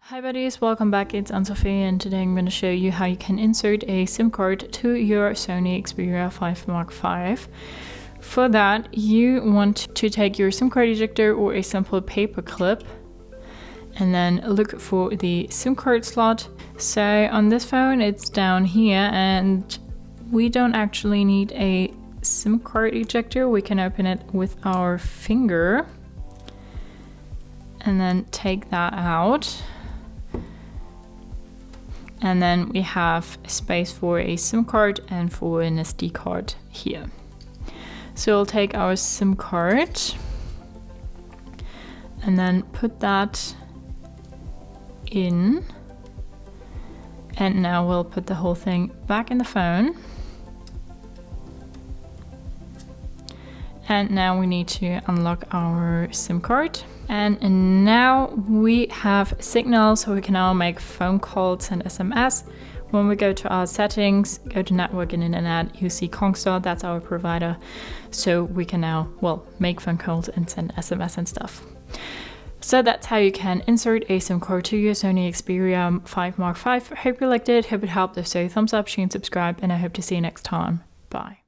Hi buddies, welcome back. It's Anne-Sophie and today I'm going to show you how you can insert a SIM card to your Sony Xperia 5 Mark V. For that, you want to take your SIM card ejector or a simple paper clip and then look for the SIM card slot. So on this phone it's down here and we don't actually need a SIM card ejector. We can open it with our finger and then take that out. And then we have space for a SIM card and for an SD card here. So we'll take our SIM card and then put that in. And now we'll put the whole thing back in the phone. And now we need to unlock our SIM card. And now we have Signal, so we can now make phone calls and SMS. When we go to our settings, go to network and internet, you see Kongstar, that's our provider. So we can now, make phone calls and send SMS and stuff. So that's how you can insert a SIM card to your Sony Xperia 5 Mark V. Hope you liked it, hope it helped. If so, thumbs up, share and subscribe, and I hope to see you next time. Bye.